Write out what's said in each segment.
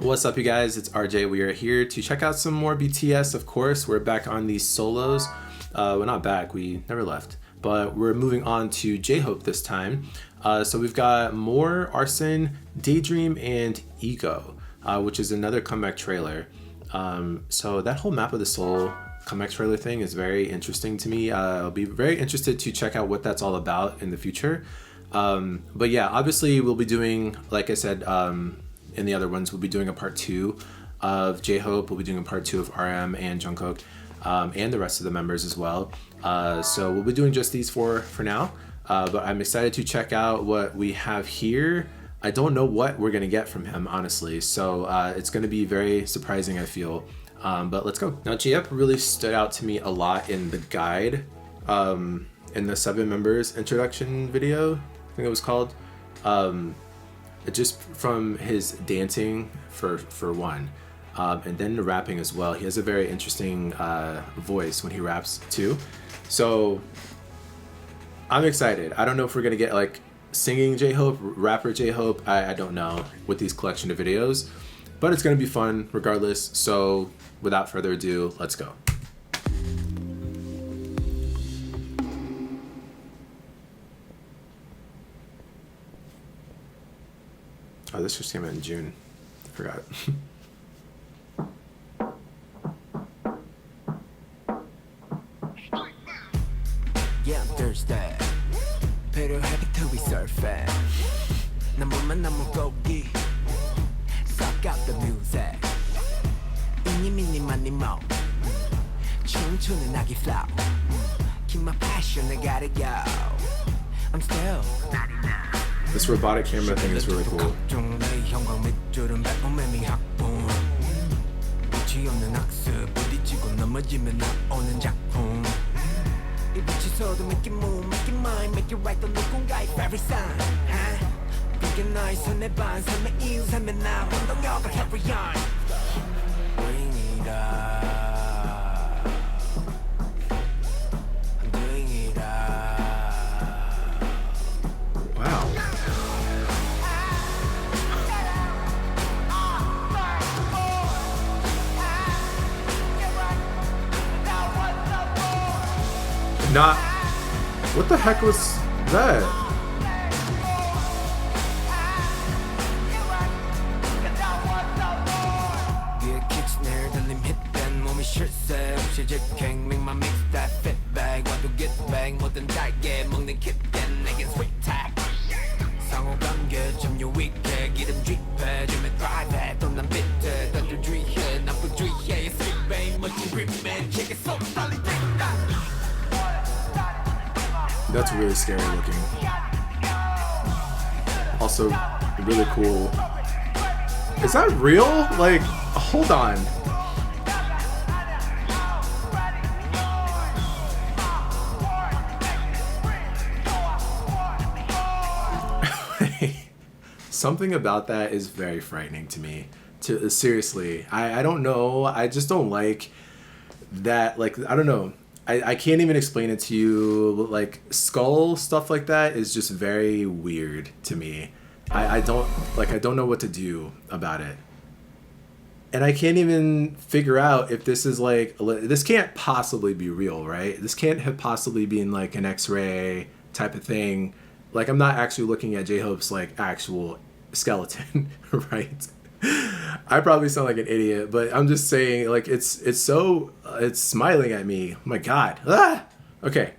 What's up, you guys? It's RJ. We are here to check out some more BTS, of course. We're back on these solos. We're not back, we never left. But we're moving on to J-Hope this time. So we've got more Arson, Daydream, and Ego, which is another comeback trailer. So that whole Map of the Soul comeback trailer thing is very interesting to me. I'll be very interested to check out what that's all about in the future. But yeah, obviously we'll be doing, like I said, in the other ones, we'll be doing a part 2 of J-Hope. We'll be doing a part 2 of RM and Jungkook, and the rest of the members as well. So we'll be doing just these four for now. But I'm excited to check out what we have here. I don't know what we're gonna get from him, honestly. So it's gonna be very surprising, I feel. But let's go. Now, J-Hope really stood out to me a lot in the guide, in the 7 members introduction video, I think it was called. Just from his dancing for one, and then the rapping as well. He has a very interesting voice when he raps too. So I'm excited. I don't know if we're gonna get like singing J-Hope, rapper J-Hope. I don't know with these collection of videos, but it's gonna be fun regardless. So without further ado, let's go. Oh, this just came out in June. I forgot. Yeah, I'm Thursday. Pero happy to be surfing. 나무만 나무 고기. Suck out the music. 이니 미니 마니 모. 춤추는 아기 flow. Keep my passion, I gotta go. I'm still not enough. This robotic camera thing is really cool. Not. What the heck was that? That's really scary looking. Also, really cool. Is that real? Like, hold on. Something about that is very frightening to me. Seriously, I don't know. I just don't like that. Like, I don't know. I can't even explain it to you. Like, skull stuff like that is just very weird to me. I don't know what to do about it. And I can't even figure out if this is like, this can't possibly be real, right? This can't have possibly been like an X-ray type of thing. Like, I'm not actually looking at J-Hope's like actual skeleton, right? I probably sound like an idiot, but I'm just saying, like, it's smiling at me. Oh my God. Ah! Okay.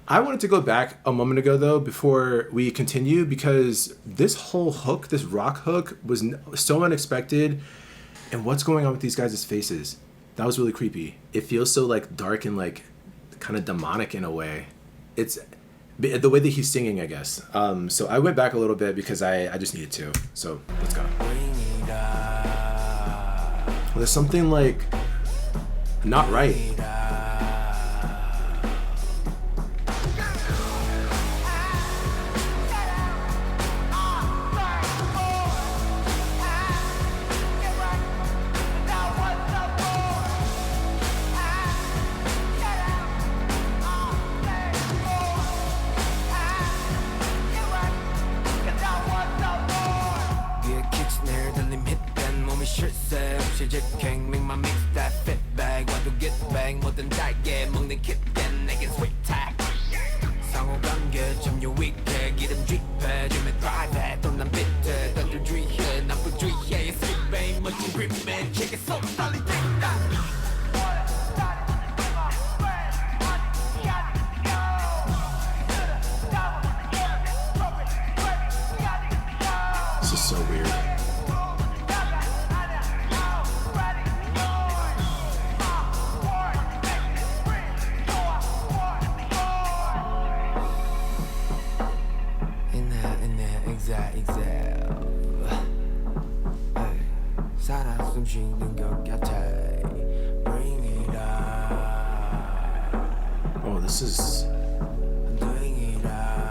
I wanted to go back a moment ago, though, before we continue, because this whole hook, this rock hook, was so unexpected. And what's going on with these guys' faces? That was really creepy. It feels so, like, dark and, like, kind of demonic in a way. It's the way that he's singing, I guess. So I went back a little bit because I just needed to. So let's go. There's something like not right. 없이 직행 Make my mix that fit bag 와도 get bang 뭐든 달게 먹는 킷 내겐 sweet tag 상호관계 참 유익해 기름쥐패 줌에 drive 또난 비트 던져주의해 나쁘주의해 sweet babe 멋진 gripman check it so solid take that This is so weird. 살아 숨쉬는 것 같아 Bring it up Oh, this is. I'm doing it up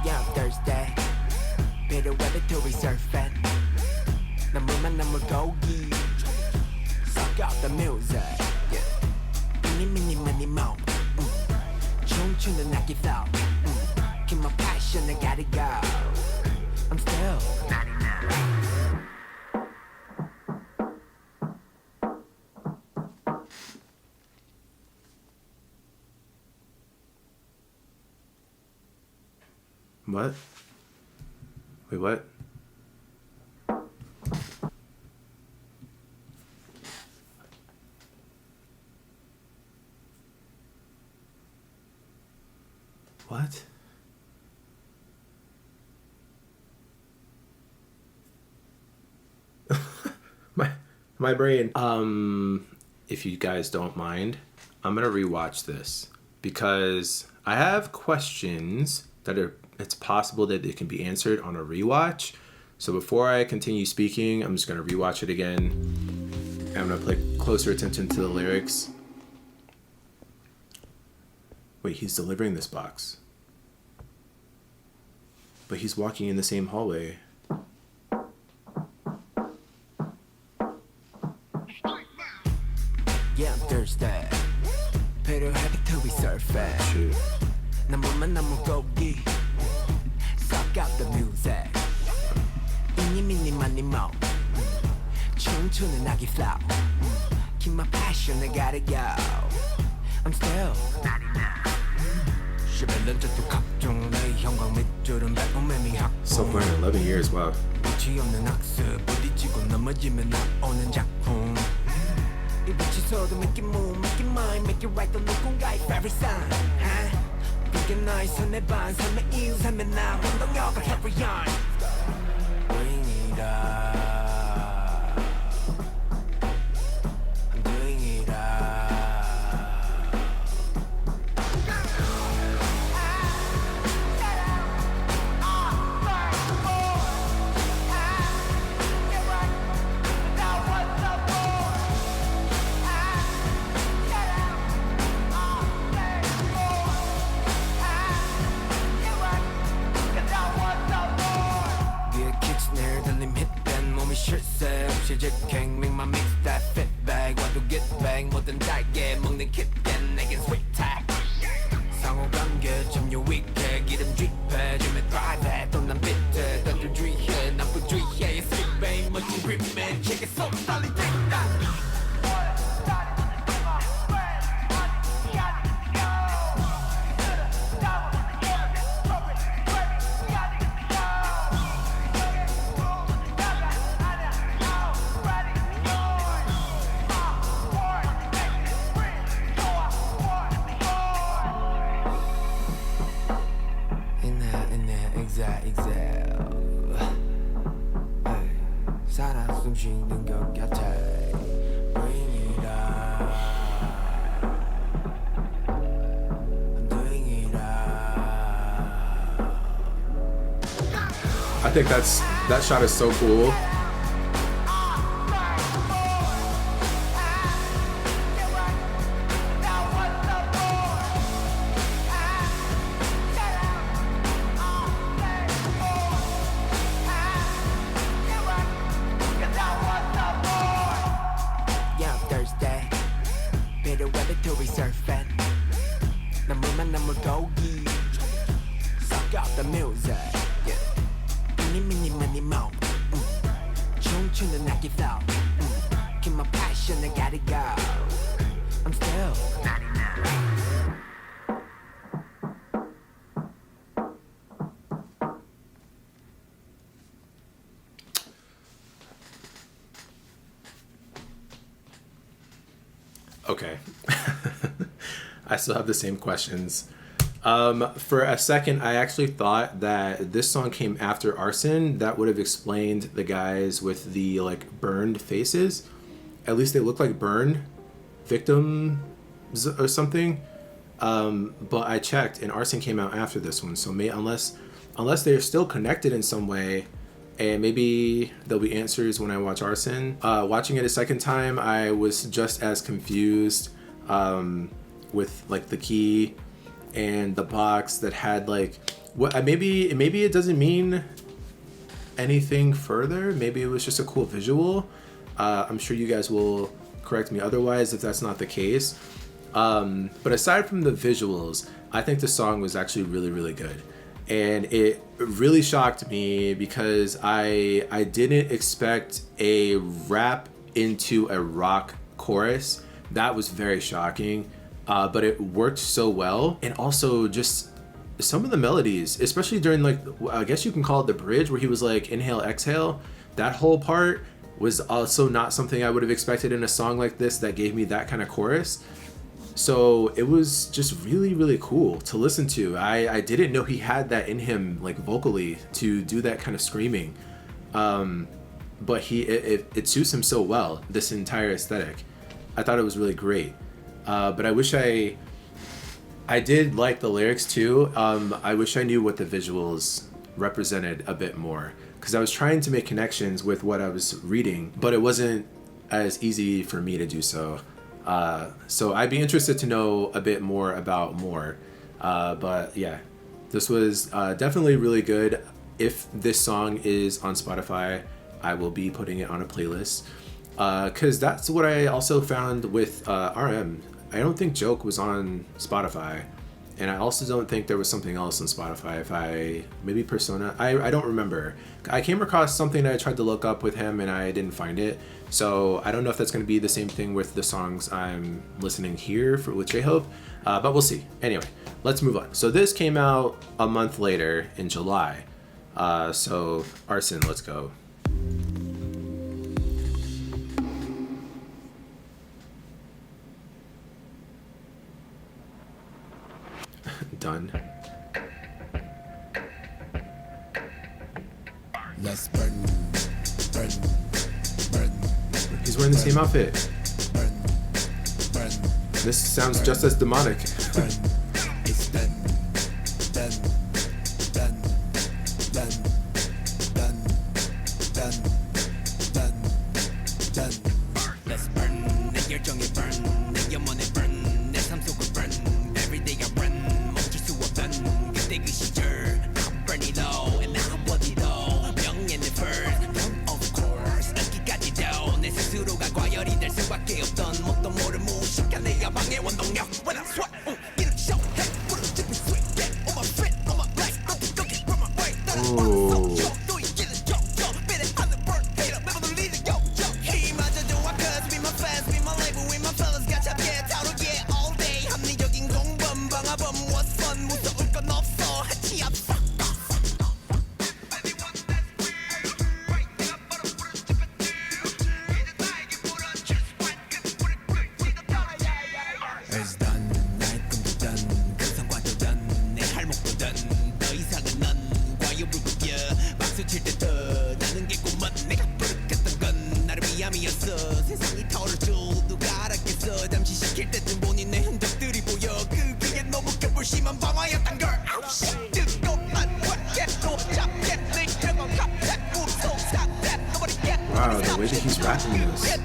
Yeah, Thursday 필요해 to resurf it 난 물만 난 물고기 Suck out the music yeah. Mini mini mini mo 춤추는 악기 flow Keep my passion I gotta go I'm still 99 What? Wait, what? What? my brain. If you guys don't mind, I'm gonna rewatch this because I have questions that it's possible that they can be answered on a rewatch. So before I continue speaking, I'm just gonna rewatch it again. I'm gonna pay closer attention to the lyrics. Wait, he's delivering this box. But he's walking in the same hallway. Yeah, I'm Thursday 필요해 to resurf it Shoot. 난 물만 난 물고기 Suck out the music 이니 미니 마니 모 춤추는 아기 flow Keep my passion I gotta go I'm still 11년 전도 각종 내 형광 밑줄은 백범매미 학봉 So far in 11 years, wow. 끝이 없는 학습 부딪히고 넘어지면 나오는 작품 이 빛이 서도 make it move, make it mine, make it right 또 누군가의 favorite sign 그게 나의 손에 반 삶의 이유 삶의 나 운동력을 carry on Bring it up I'm doing it up 실세 없이 직행 Make my mix that fit bag 와도 get bang 뭐든 달게 먹는 킷 내겐 sweet tag 상호관계 참 유익해 기름쥐패 줌에 drive 또난 비트 던져주의해 나쁘주의해 sweet babe 멋진 gripman check it so solid take that 살아 숨쉬는 것 같아 Bring it up I'm doing it up I think that shot is so cool. 남은 물고기 Suck up the music Mini mini mini mo 춤추는 악기 flow Keep my passion I gotta go I'm still not enough Okay. I still have the same questions. For a second, I actually thought that this song came after Arson. That would have explained the guys with the like burned faces. At least they look like burn victims or something. But I checked, and Arson came out after this one. So unless they're still connected in some way, and maybe there'll be answers when I watch Arson. Watching it a second time, I was just as confused with like the key and the box that had like what maybe it doesn't mean anything further. Maybe it was just a cool visual. I'm sure you guys will correct me otherwise if that's not the case. But aside from the visuals, I think the song was actually really, really good. And it really shocked me because I didn't expect a rap into a rock chorus. That was very shocking, but it worked so well. And also just some of the melodies, especially during like, I guess you can call it the bridge where he was like, inhale, exhale. That whole part was also not something I would have expected in a song like this that gave me that kind of chorus. So it was just really, really cool to listen to. I didn't know he had that in him, like vocally, to do that kind of screaming. But it suits him so well, this entire aesthetic. I thought it was really great. But I wish I did like the lyrics too. I wish I knew what the visuals represented a bit more, because I was trying to make connections with what I was reading, but it wasn't as easy for me to do so. So I'd be interested to know a bit more about more. But yeah, this was definitely really good. If this song is on Spotify, I will be putting it on a playlist. Because that's what I also found with RM. I don't think Joke was on Spotify. And I also don't think there was something else on Spotify. Maybe Persona. I don't remember. I came across something that I tried to look up with him and I didn't find it. So I don't know if that's going to be the same thing with the songs I'm listening here with J-Hope. But we'll see. Anyway, let's move on. So this came out a month later in July. So Arson, let's go. Done. Let's burn. He's wearing the same outfit. This sounds just as demonic. It's done. Let's burn. 내 열정에 burn. 내 영혼에 burn. 내 삶 속을 burn. Every day I run. 멈출 수 없던 그때 그 시절. I'm burning low and I'm body low. 명예는 first. Of course. 인기까지도 내 스스로가 과열이 될 수밖에 없던 뭣도 모를 무식한 내 야망의 원동력. When I sweat, 이렇게 show. Hey, put a different sweet. Get on my fit, on my life. I'm looking from my way. Ooh. 세상이 털어줘 누가 알았겠어 잠시 시킬 때쯤 보니 내 흔적들이 보여 그게 너무 격불심한 방화였단 걸 Wow, the way that he's rapping this.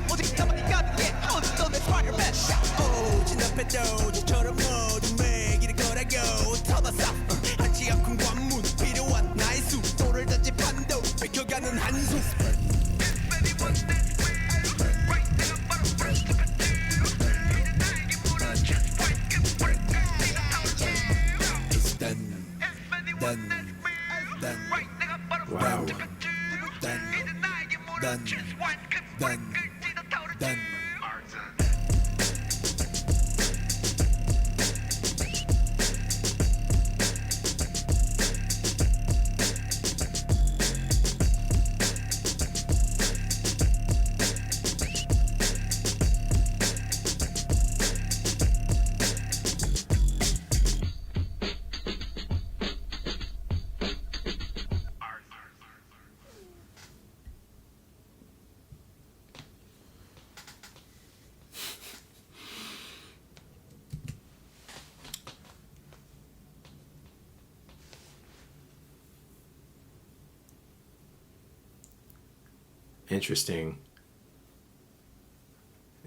Interesting.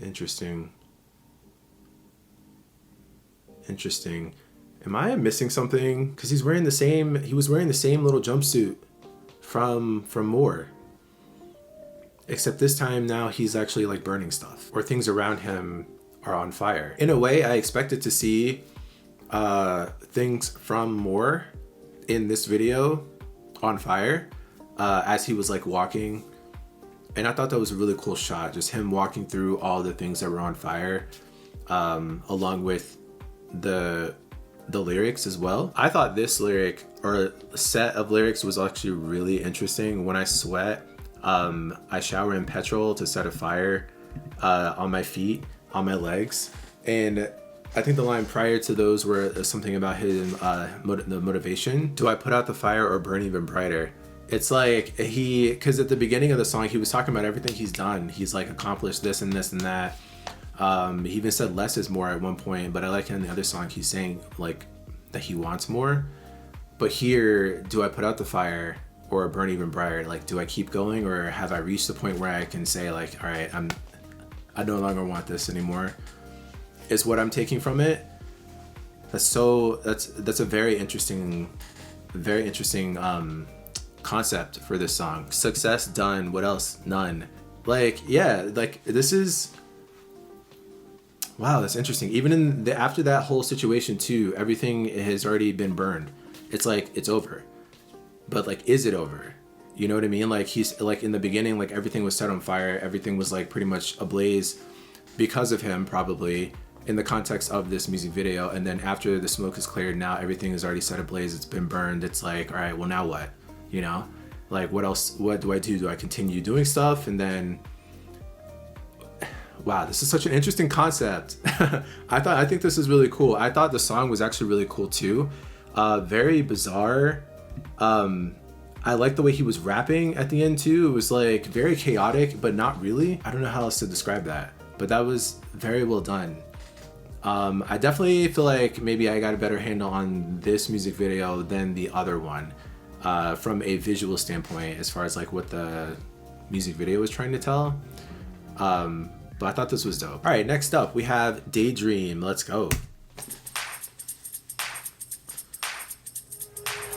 Interesting. Interesting. Am I missing something? Because he was wearing the same little jumpsuit from More. Except this time now he's actually like burning stuff, or things around him are on fire. In a way, I expected to see things from More in this video on fire as he was like walking. And I thought that was a really cool shot, just him walking through all the things that were on fire, along with the lyrics as well. I thought this lyric or set of lyrics was actually really interesting. When I sweat, I shower in petrol to set a fire on my feet, on my legs. And I think the line prior to those were something about his the motivation. Do I put out the fire or burn even brighter? It's like because at the beginning of the song, he was talking about everything he's done. He's like accomplished this and this and that. He even said less is more at one point, but I like in the other song, he's saying like that he wants more. But here, do I put out the fire or burn even brighter? Like, do I keep going, or have I reached the point where I can say like, all right, I no longer want this anymore, is what I'm taking from it. That's a very interesting concept for this song. Success done, what else? None. Like, yeah, like this is, wow, that's interesting. Even after that whole situation too, everything has already been burned. It's like it's over, but like, is it over? You know what I mean? Like, he's like, in the beginning, like everything was set on fire, everything was like pretty much ablaze because of him, probably in the context of this music video. And then after the smoke is cleared, now everything is already set ablaze, it's been burned. It's like, all right, well now what? You know, like what else? What do I do? Do I continue doing stuff? And then, wow, this is such an interesting concept. I think this is really cool. I thought the song was actually really cool too. Very bizarre. I like the way he was rapping at the end too. It was like very chaotic, but not really. I don't know how else to describe that, but that was very well done. I definitely feel like maybe I got a better handle on this music video than the other one, from a visual standpoint, as far as like what the music video was trying to tell. But I thought this was dope. All right, next up we have Daydream. Let's go.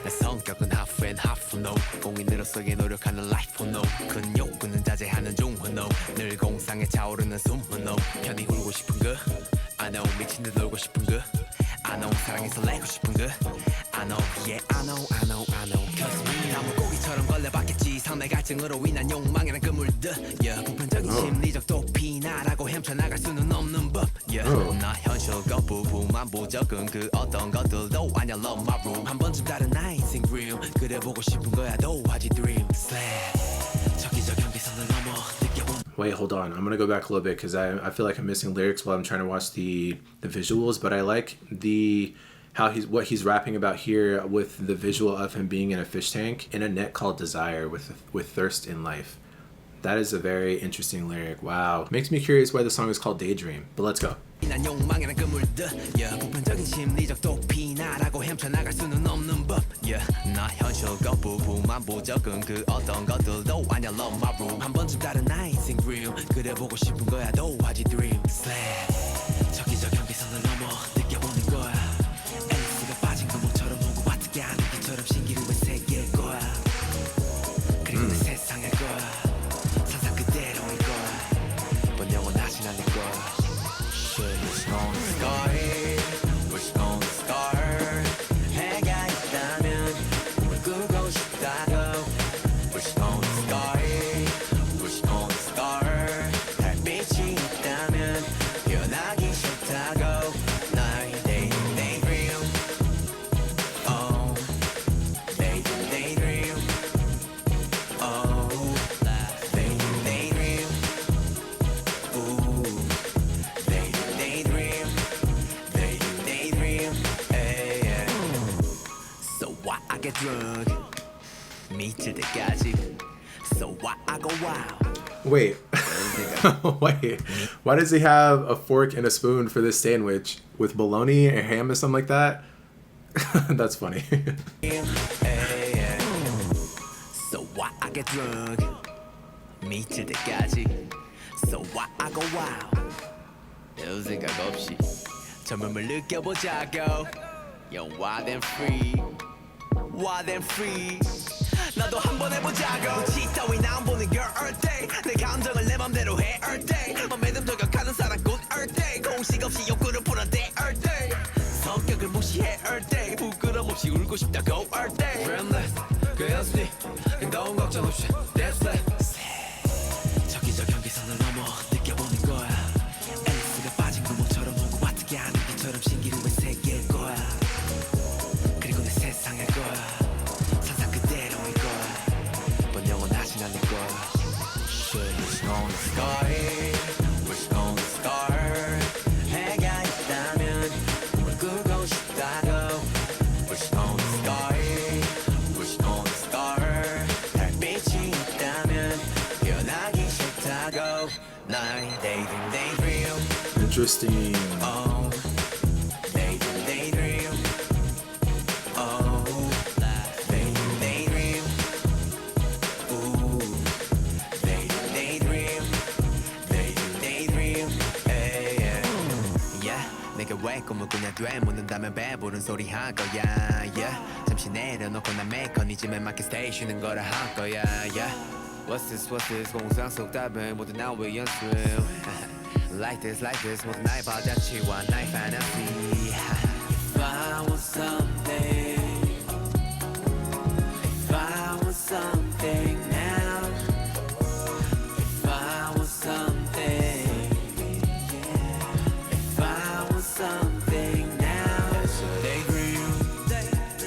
내 성격은 half and half no 공인으로서의 노력하는 life no 큰 욕구는 자제하는 중후 no 늘 공상에 차오르는 숨후 no 편히 울고 싶은 그 I know 미친 듯 놀고 싶은 그 I know 사랑해서 내고 싶은 그 I know yeah I know I know I know cause me 나무고기처럼 걸려봤겠지 상대 갈증으로 인한 욕망이란 그물들 yeah 보편적인 심리적 도피나라고 헤쳐나갈 수는 없는 법 yeah 나 현실 거부부만 부적은 그 어떤 것들도 아냐 love my room 한 번쯤 다른 나의 인생 dream 그래 보고 싶은 거야 도화지 dream slap 저기저 경계선을 넘어 느껴본 Wait, hold on. I'm gonna go back a little bit because I feel like I'm missing lyrics while I'm trying to watch the visuals. But I like what he's rapping about here with the visual of him being in a fish tank in a net called Desire with thirst in life. That is a very interesting lyric. Wow, makes me curious why the song is called Daydream. But let's go. 난 욕망이란 그물들 yeah 보편적인 심리적 도피나라고 헤쳐나갈 수는 없는 법 yeah 나 현실 거부부만 부적은 그 어떤 것들도 아냐 love my room 한 번쯤 다른 나의 인생 dream 그래 보고 싶은 거야 도화지 dream slap 저기저 경계선을 넘어 느껴보는 거야 앨리스가 빠진 구멍처럼 오고 어떻게 하는 것처럼 신기루의 세계일 거야 그리고 내 세상일 거야 상상 그대로일 거야 이번 영원하진 않을 거야 Wishing on the sky, wishing on the star 해가 있다면 꿈을 꾸고 싶다고 Wishing on the sky, wishing on the star 달빛이 있다면 변하기 싫다고 나의 daydream Oh, daydream Oh, daydream Ooh Daydream, hey, yeah. So why I get drunk? 미칠 때까지. So why I go wild? Wait. Wait. Why does he have a fork and a spoon for this sandwich with bologna and ham or something like that? That's funny. Hey, yeah. So why I get drunk? 미칠 때까지 So wow go wow 별 생각 없이 젊음을 느껴보자고 Yo wild and free Wild and free 나도 한번 해보자고 지 따윈 안 보는 girl all day 내 감정을 내 맘대로 해 all day 맘에든 저격하는 사람 good all day 공식 없이 욕구를 풀어대 all day 성격을 무시해 all day 부끄럼 없이 울고 싶다고 all day Dreamless 그 연습이 행동 걱정 없이 That's it 저기저 경계선을 넘어 느껴보는 거야 앨리스가 빠진 구멍처럼 오고 어떻게 하는 것처럼 신기루의 세계일 거야 그리고 내 세상일 거야 상상 그대로일 거야 넌 영원하진 않을 거야 Shit, what's on the sky What's on the star 해가 있다면 꿈을 꾸고 싶다고 What's on the sky What's on the star 달빛이 있다면 변하기 싫다고 나의 daydream daydream Interesting. Oh daydream daydream Oh daydream daydream Ooh daydream daydream daydream daydream hey, yeah. Yeah 내가 왜 꿈을 꾸냐 되묻는다면 배부른 소리 할 거야 yeah. 잠시 내려놓고 난 메커니즘에 맞게 stay 쉬는 거라 할 거야 yeah. What's this 공상 속 답은 모두 나의 연습 Like this 모두 나의 바다치와 나의 fantasy If I want something If I want something now If I want something If I want something now That's a daydream Daydream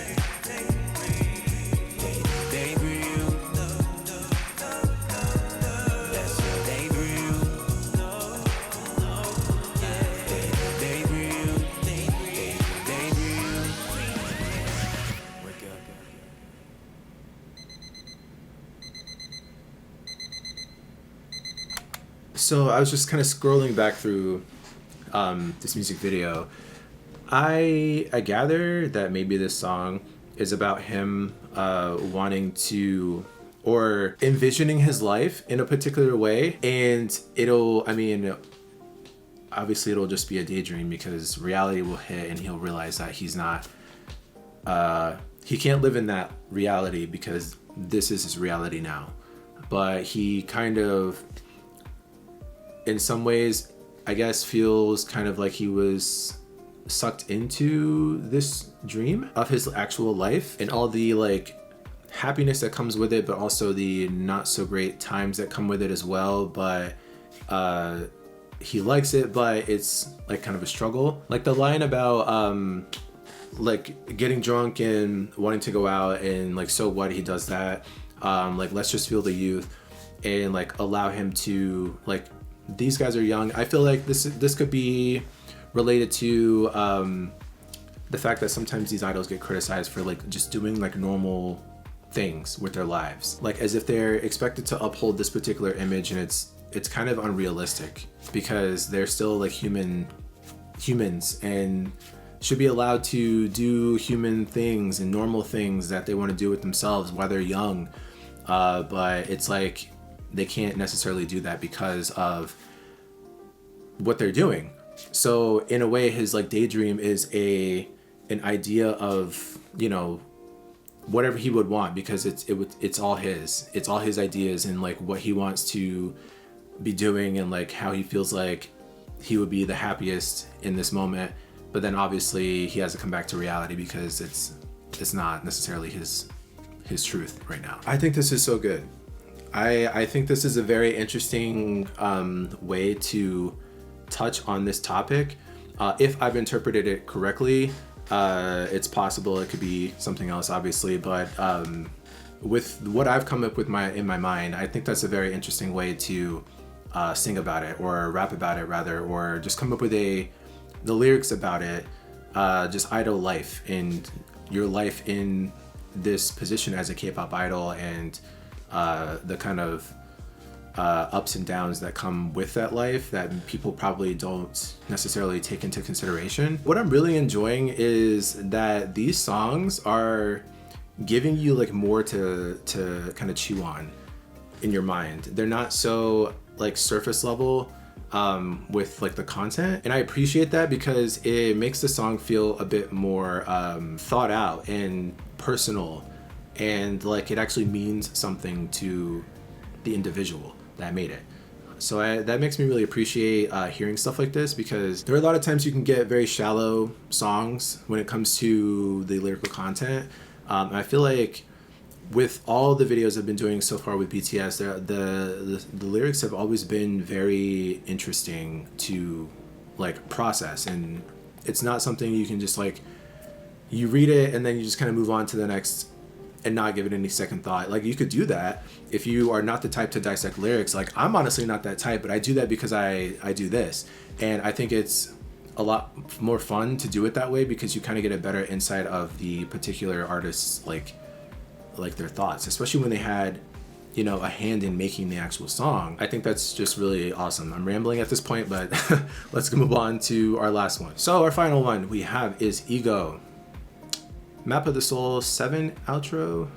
That's a daydream Daydream Daydream Wake up So I was just kind of scrolling back through this music video. I gather that maybe this song is about him wanting to or envisioning his life in a particular way, and obviously it'll just be a daydream because reality will hit and he'll realize that he's not he can't live in that reality because this is his reality now. But he kind of, in some ways, I guess feels kind of like he was sucked into this dream of his actual life and all the like happiness that comes with it, but also the not so great times that come with it as well. But he likes it, but it's like kind of a struggle. Like the line about like getting drunk and wanting to go out and like, so what, he does that. Like, let's just feel the youth and like allow him to, like, these guys are young. I feel like this could be related to the fact that sometimes these idols get criticized for like just doing like normal things with their lives, like as if they're expected to uphold this particular image, and it's kind of unrealistic because they're still like humans and should be allowed to do human things and normal things that they want to do with themselves while they're young, but it's like they can't necessarily do that because of what they're doing. So in a way, his like daydream is an idea of, you know, whatever he would want, because it's all his ideas and like what he wants to be doing and like how he feels like he would be the happiest in this moment. But then obviously he has to come back to reality because it's not necessarily his truth right now. I think this is so good. I think this is a very interesting way to touch on this topic. If I've interpreted it correctly, it's possible it could be something else, obviously, but with what I've come up with in my mind, I think that's a very interesting way to sing about it, or rap about it rather, or just come up with the lyrics about it, just idol life and your life in this position as a K-pop idol, and the kind of ups and downs that come with that life that people probably don't necessarily take into consideration. What I'm really enjoying is that these songs are giving you like more to kind of chew on in your mind. They're not so like surface level with like the content, and I appreciate that because it makes the song feel a bit more thought out and personal, and like it actually means something to the individual that made it. So that makes me really appreciate hearing stuff like this, because there are a lot of times you can get very shallow songs when it comes to the lyrical content. And I feel like with all the videos I've been doing so far with BTS, the lyrics have always been very interesting to like process, and it's not something you can just like, you read it and then you just kind of move on to the next and not give it any second thought. Like you could do that if you are not the type to dissect lyrics. Like I'm honestly not that type, but I do that because I do this, and I think it's a lot more fun to do it that way, because you kind of get a better insight of the particular artist's like their thoughts, especially when they had, you know, a hand in making the actual song. I think that's just really awesome. I'm rambling at this point, but let's move on to our last one. So our final one we have is Ego. Map of the Soul 7 outro.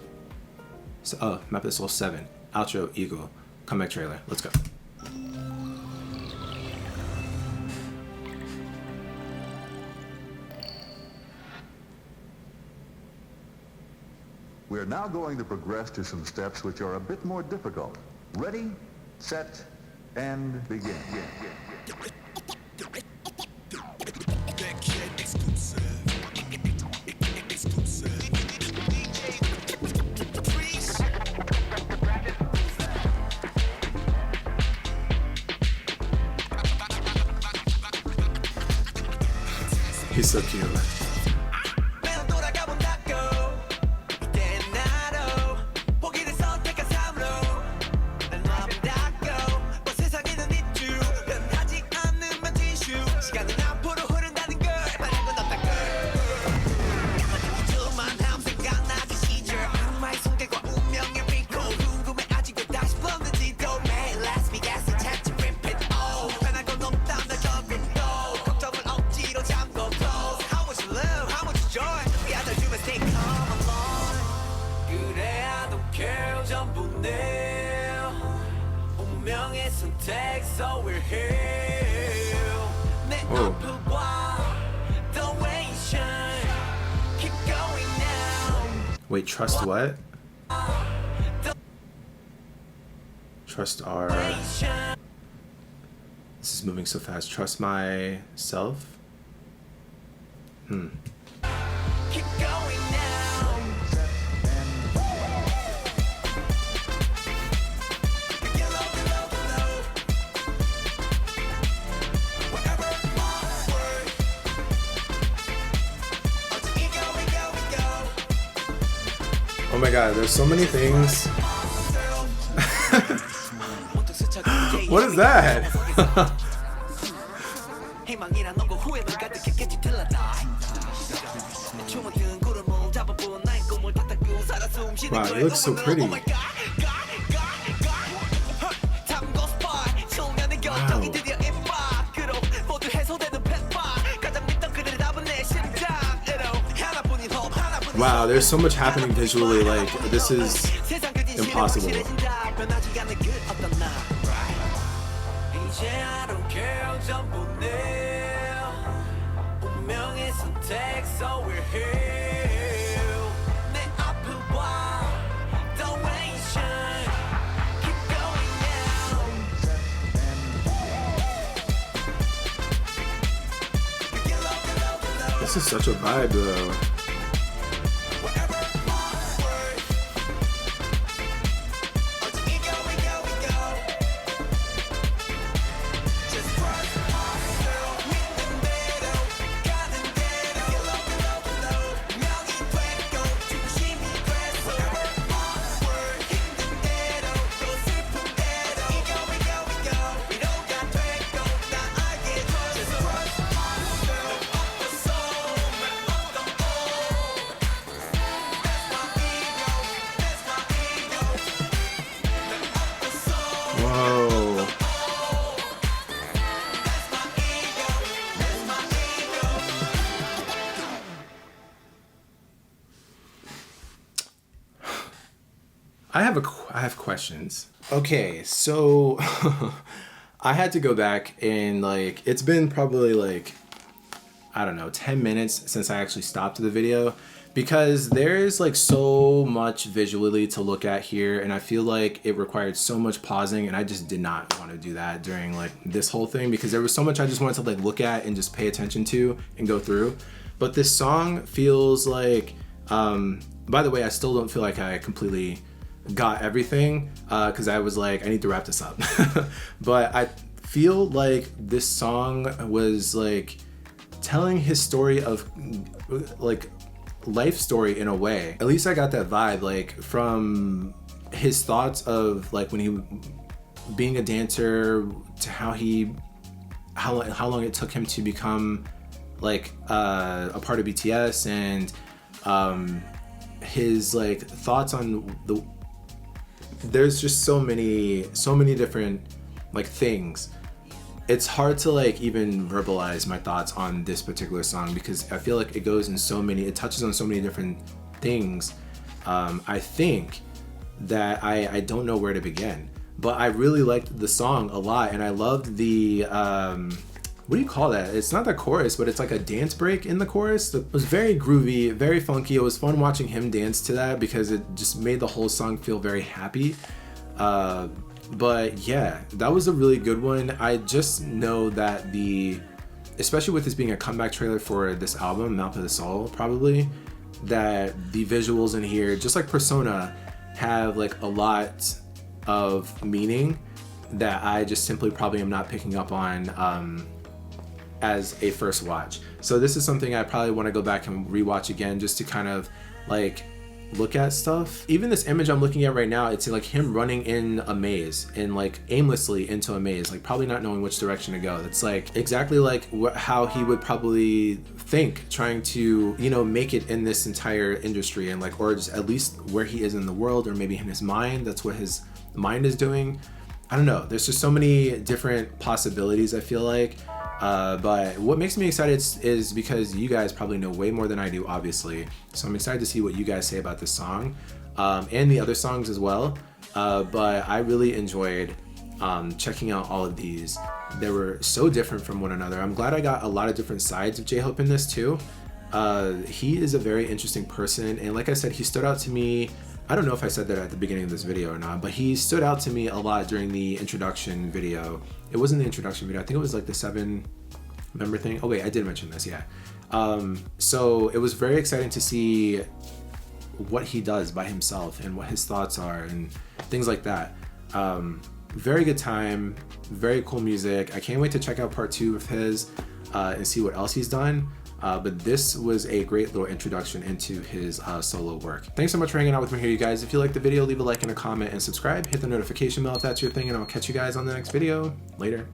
Map of the Soul 7 outro, Ego. Comeback trailer. Let's go. We're now going to progress to some steps which are a bit more difficult. Ready, set, and begin. He's so cute. Wait, trust what? Trust our... This is moving so fast. Trust myself? Keep going now. Oh my god, there's so many things. What is that? Wow, he looks so pretty. Wow. Wow, there's so much happening visually, like, this is impossible. This is such a vibe, though. I have questions. Okay, so I had to go back and like, it's been probably like, I don't know, 10 minutes since I actually stopped the video, because there's like so much visually to look at here, and I feel like it required so much pausing, and I just did not want to do that during like this whole thing, because there was so much I just wanted to like look at and just pay attention to and go through. But this song feels like, by the way, I still don't feel like I completely got everything, because I was like, I need to wrap this up. But I feel like this song was like telling his story of like life story in a way. At least I got that vibe, like from his thoughts of like when he being a dancer to how long it took him to become like a part of BTS, and his like thoughts on there's just so many different like things. It's hard to like even verbalize my thoughts on this particular song, because I feel like it touches on so many different things. I think that I don't know where to begin, but I really liked the song a lot, and I loved the what do you call that? It's not the chorus, but it's like a dance break in the chorus. It was very groovy, very funky. It was fun watching him dance to that, because it just made the whole song feel very happy. But yeah, that was a really good one. I just know that especially with this being a comeback trailer for this album, Mouth of the Soul, probably, that the visuals in here, just like Persona, have like a lot of meaning that I just simply probably am not picking up on as a first watch. So this is something I probably want to go back and rewatch again, just to kind of like look at stuff. Even this image I'm looking at right now, it's like him running in a maze and like aimlessly into a maze, like probably not knowing which direction to go. That's like exactly like how he would probably think, trying to, you know, make it in this entire industry, and like, or just at least where he is in the world, or maybe in his mind, that's what his mind is doing. I don't know, there's just so many different possibilities, I feel like. But what makes me excited is because you guys probably know way more than I do, obviously. So I'm excited to see what you guys say about this song, and the other songs as well. But I really enjoyed checking out all of these. They were so different from one another. I'm glad I got a lot of different sides of J-Hope in this too. He is a very interesting person, and like I said, he stood out to me. I don't know if I said that at the beginning of this video or not, but he stood out to me a lot during the introduction video. It wasn't the introduction video, I think it was like the 7-member thing. Oh wait, I did mention this, yeah. So it was very exciting to see what he does by himself and what his thoughts are and things like that. Very good time, very cool music. I can't wait to check out part 2 of his and see what else he's done. But this was a great little introduction into his solo work. Thanks so much for hanging out with me here, you guys. If you liked the video, leave a like and a comment and subscribe. Hit the notification bell if that's your thing, and I'll catch you guys on the next video. Later.